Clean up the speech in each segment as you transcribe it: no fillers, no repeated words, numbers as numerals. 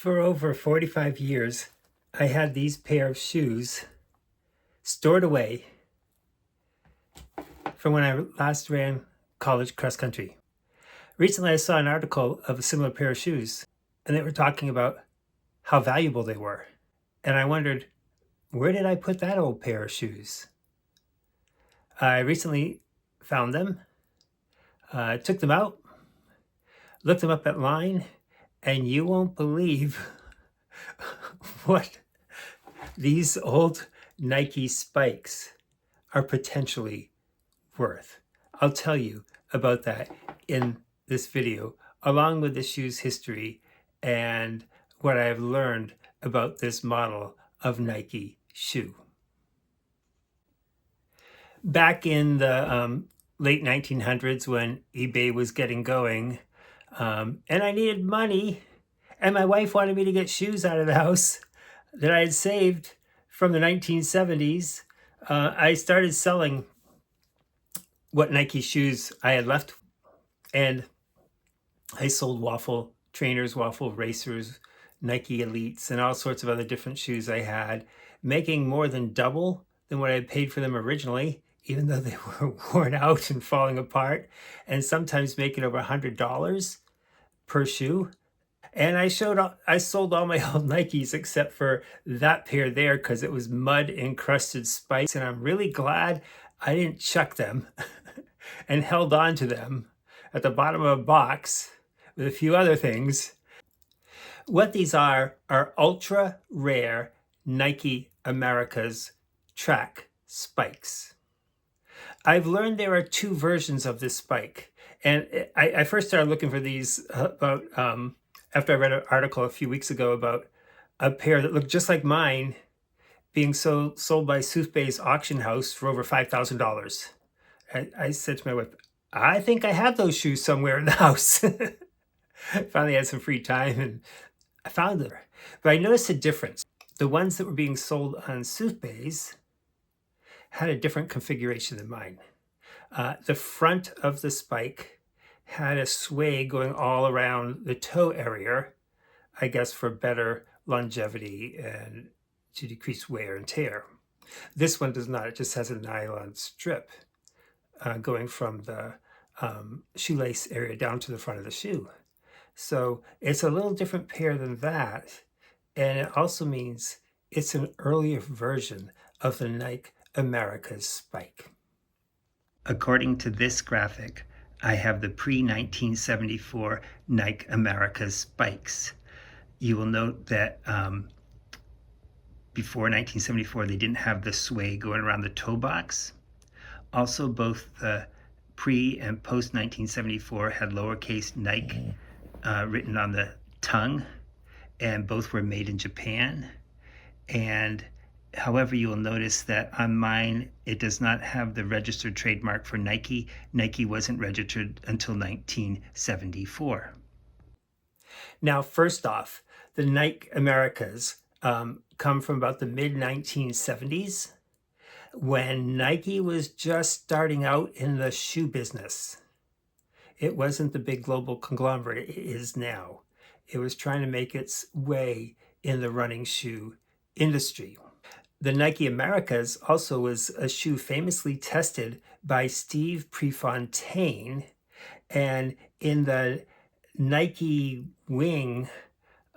For over 45 years, I had these pair of shoes stored away from when I last ran college cross country. Recently, I saw an article of a similar pair of shoes, and they were talking about how valuable they were. And I wondered, where did I put that old pair of shoes? I recently found them, took them out, looked them up online, and you won't believe what these old Nike spikes are potentially worth. I'll tell you about that in this video, along with the shoe's history and what I've learned about this model of Nike shoe. Back in the late 1900s, when eBay was getting going, and I needed money, and my wife wanted me to get shoes out of the house that I had saved from the 1970s, I started selling what Nike shoes I had left, and I sold waffle trainers, waffle racers, Nike Elites, and all sorts of other different shoes I had, making more than double than what I had paid for them originally, even though they were worn out and falling apart, and sometimes making over $100 per shoe. And I sold all my old Nikes except for that pair there because it was mud encrusted spikes, and I'm really glad I didn't chuck them and held on to them at the bottom of a box with a few other things. What these are ultra rare Nike America's track spikes. I've learned there are two versions of this spike, and I first started looking for these about after I read an article a few weeks ago about a pair that looked just like mine being sold by Soothbay's auction house for over $5,000. I said to my wife, I think I have those shoes somewhere in the house. Finally had some free time and I found them. But I noticed a difference. The ones that were being sold on Soothbay's had a different configuration than mine. The front of the spike had a sway going all around the toe area, I guess for better longevity and to decrease wear and tear. This one does not. It just has a nylon strip going from the shoelace area down to the front of the shoe. So it's a little different pair than that. And it also means it's an earlier version of the Nike America's spike. According to this graphic, I have the pre-1974 Nike America's spikes. You will note that before 1974, they didn't have the sway going around the toe box. Also, both the pre and post 1974 had lowercase Nike written on the tongue, and both were made in Japan. And however, you will notice that on mine, it does not have the registered trademark for Nike. Nike wasn't registered until 1974. Now, first off, the Nike Americas come from about the mid-1970s, when Nike was just starting out in the shoe business. It wasn't the big global conglomerate it is now. It was trying to make its way in the running shoe industry. The Nike Americas also was a shoe famously tested by Steve Prefontaine, and in the Nike wing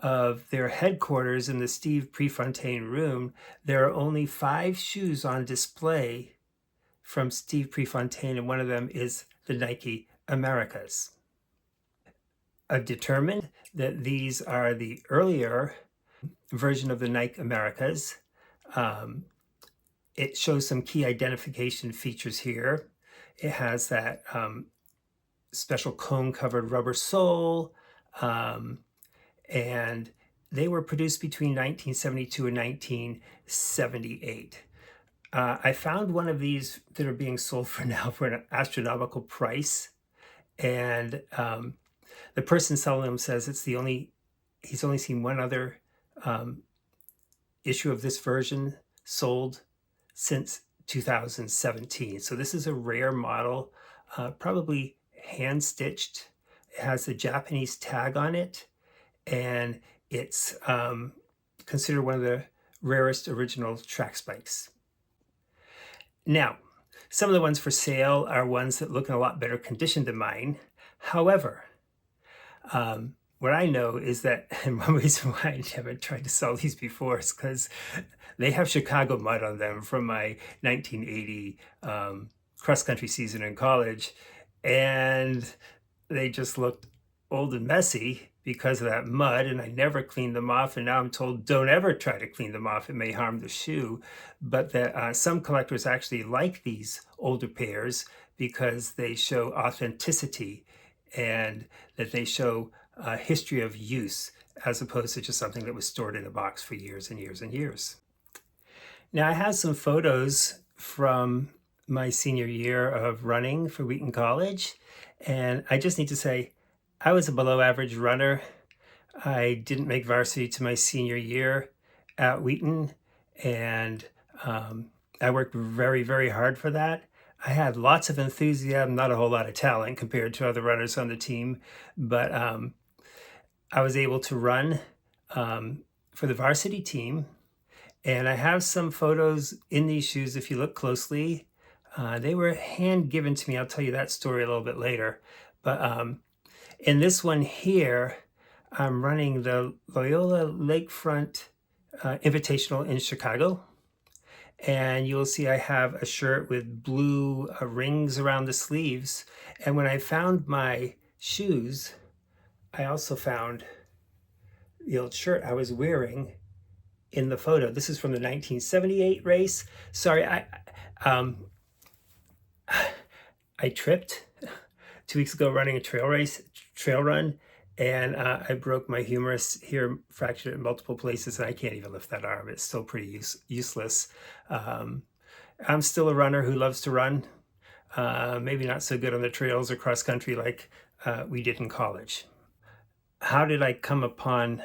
of their headquarters in the Steve Prefontaine room, there are only 5 shoes on display from Steve Prefontaine, and one of them is the Nike Americas. I've determined that these are the earlier version of the Nike Americas. It shows some key identification features here. It has that special cone-covered rubber sole, and they were produced between 1972 and 1978. I found one of these that are being sold for now for an astronomical price, and the person selling them says he's only seen one other issue of this version sold since 2017. So this is a rare model, probably hand stitched. It has a Japanese tag on it, and It's considered one of the rarest original track spikes. Now, some of the ones for sale are ones that look in a lot better condition than mine. However, what I know is that, and one reason why I haven't tried to sell these before is because they have Chicago mud on them from my 1980 cross-country season in college, and they just looked old and messy because of that mud, and I never cleaned them off, and now I'm told don't ever try to clean them off, it may harm the shoe. But that some collectors actually like these older pairs because they show authenticity and that they show a history of use as opposed to just something that was stored in a box for years and years and years. Now I have some photos from my senior year of running for Wheaton College, and I just need to say I was a below average runner. I didn't make varsity to my senior year at Wheaton, and I worked very, very hard for that. I had lots of enthusiasm, not a whole lot of talent compared to other runners on the team, but I was able to run for the varsity team. And I have some photos in these shoes if you look closely. They were hand given to me. I'll tell you that story a little bit later. But in this one here, I'm running the Loyola Lakefront Invitational in Chicago. And you'll see I have a shirt with blue rings around the sleeves. And when I found my shoes, I also found the old shirt I was wearing in the photo. This is from the 1978 race. Sorry, I tripped 2 weeks ago running a trail run, and I broke my humerus here, fractured it in multiple places, and I can't even lift that arm. It's still pretty useless. I'm still a runner who loves to run. Maybe not so good on the trails or cross country like we did in college. How did I come upon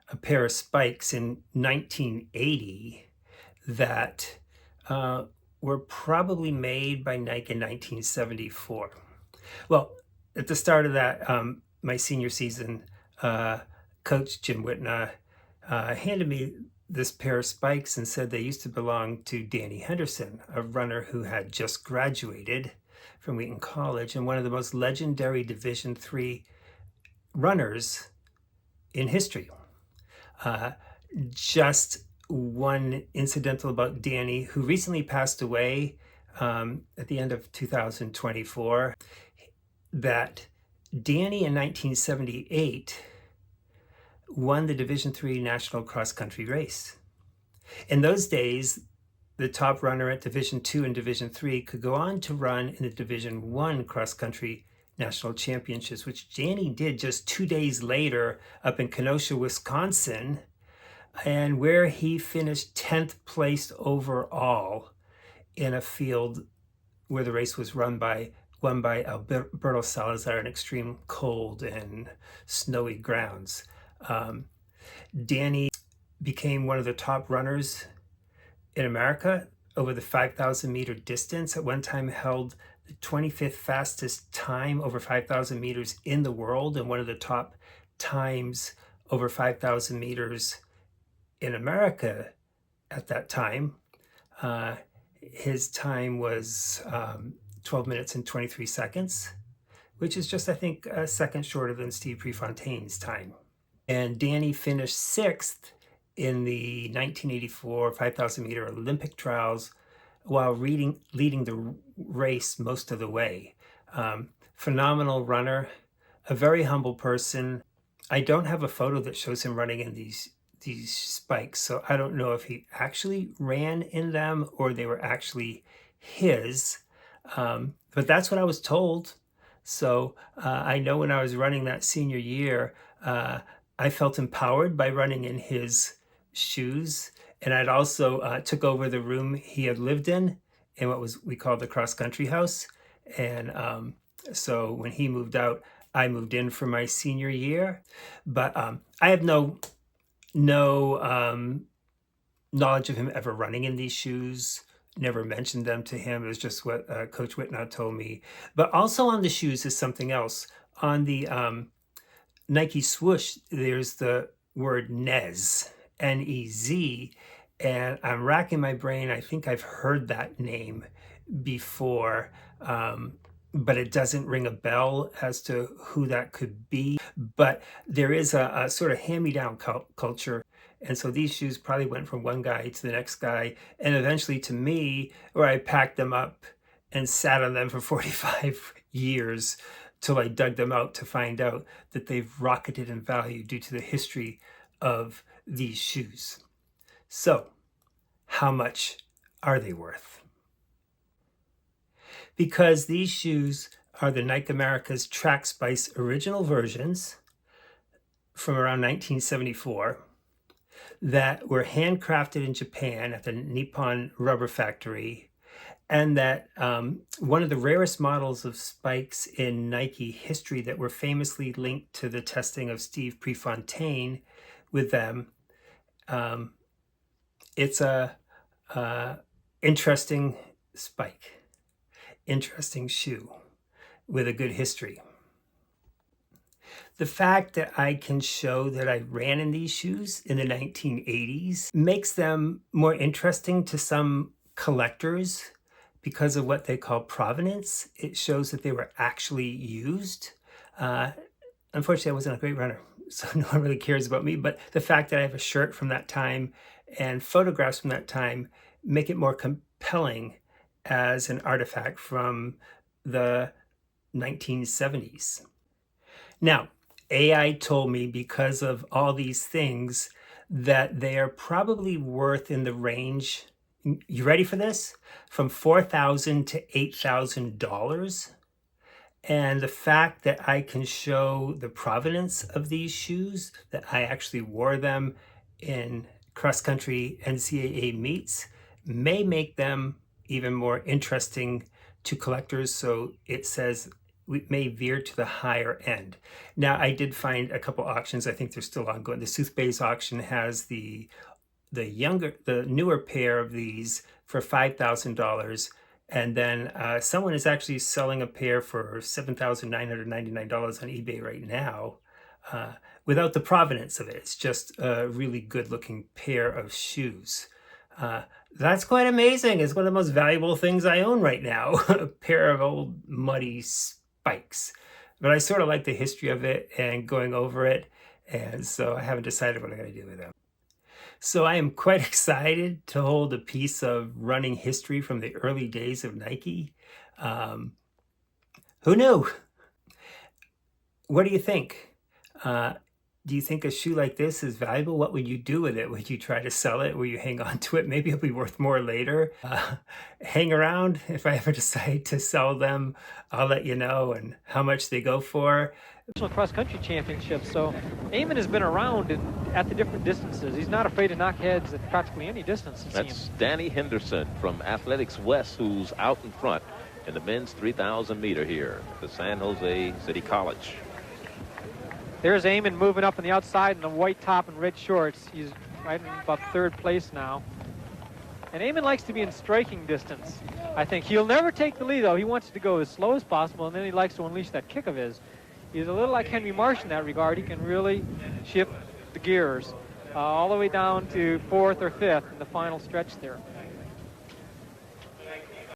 a pair of spikes in 1980 that were probably made by Nike in 1974? Well, at the start of that, my senior season, Coach Jim Whitna handed me this pair of spikes and said they used to belong to Danny Henderson, a runner who had just graduated from Wheaton College and one of the most legendary Division III runners in history. Just one incidental about Danny, who recently passed away at the end of 2024, that Danny in 1978 won the Division III National Cross Country race. In those days, the top runner at Division II and Division III could go on to run in the Division I Cross Country National Championships, which Danny did just 2 days later up in Kenosha, Wisconsin, and where he finished 10th place overall in a field where the race was won by Alberto Salazar in extreme cold and snowy grounds. Danny became one of the top runners in America over the 5,000 meter distance. At one time held the 25th fastest time over 5,000 meters in the world, and one of the top times over 5,000 meters in America at that time. His time was 12 minutes and 23 seconds, which is just, I think, a second shorter than Steve Prefontaine's time. And Danny finished 6th in the 1984 5,000 meter Olympic trials while leading the race most of the way. Phenomenal runner, a very humble person. I don't have a photo that shows him running in these spikes, so I don't know if he actually ran in them or they were actually his, but that's what I was told. So I know when I was running that senior year, I felt empowered by running in his shoes, and I'd also took over the room he had lived in what we called the cross country house. And so when he moved out, I moved in for my senior year. But I have no knowledge of him ever running in these shoes. Never mentioned them to him. It was just what Coach Whitnott told me. But also on the shoes is something else. On the Nike swoosh, there's the word Nez, N-E-Z, and I'm racking my brain. I think I've heard that name before, but it doesn't ring a bell as to who that could be. But there is a sort of hand-me-down culture. And so these shoes probably went from one guy to the next guy, and eventually to me, where I packed them up and sat on them for 45 years till I dug them out to find out that they've rocketed in value due to the history of these shoes. So, how much are they worth? Because these shoes are the Nike America's Track Spice original versions from around 1974 that were handcrafted in Japan at the Nippon Rubber Factory, and that one of the rarest models of spikes in Nike history that were famously linked to the testing of Steve Prefontaine with them. It's a interesting spike, interesting shoe with a good history. The fact that I can show that I ran in these shoes in the 1980s makes them more interesting to some collectors because of what they call provenance. It shows that they were actually used. Unfortunately, I wasn't a great runner, so no one really cares about me, but the fact that I have a shirt from that time and photographs from that time make it more compelling as an artifact from the 1970s. Now, AI told me, because of all these things, that they are probably worth in the range, you ready for this? From $4,000 to $8,000. And the fact that I can show the provenance of these shoes, that I actually wore them in cross-country NCAA meets, may make them even more interesting to collectors. So it says we may veer to the higher end. Now, I did find a couple auctions. I think they're still ongoing. The Soothbay's auction has the newer pair of these for $5,000. And then someone is actually selling a pair for $7,999 on eBay right now without the provenance of it. It's just a really good looking pair of shoes. That's quite amazing. It's one of the most valuable things I own right now, a pair of old muddy spikes. But I sort of like the history of it and going over it. And so I haven't decided what I'm going to do with them. So I am quite excited to hold a piece of running history from the early days of Nike. Who knew? What do you think? Do you think a shoe like this is valuable? What would you do with it? Would you try to sell it? Will you hang on to it? Maybe it'll be worth more later. Hang around. If I ever decide to sell them, I'll let you know and how much they go for. National cross-country championships, so Eamon has been around at the different distances. He's not afraid to knock heads at practically any distance. That's Danny Henderson from Athletics West, who's out in front in the men's 3,000 meter here at the San Jose City College. There's Eamon moving up on the outside in the white top and red shorts. He's right in about third place now. And Eamon likes to be in striking distance. I think he'll never take the lead, though. He wants to go as slow as possible, and then he likes to unleash that kick of his. He's a little like Henry Marsh in that regard. He can really shift the gears all the way down to fourth or fifth in the final stretch there.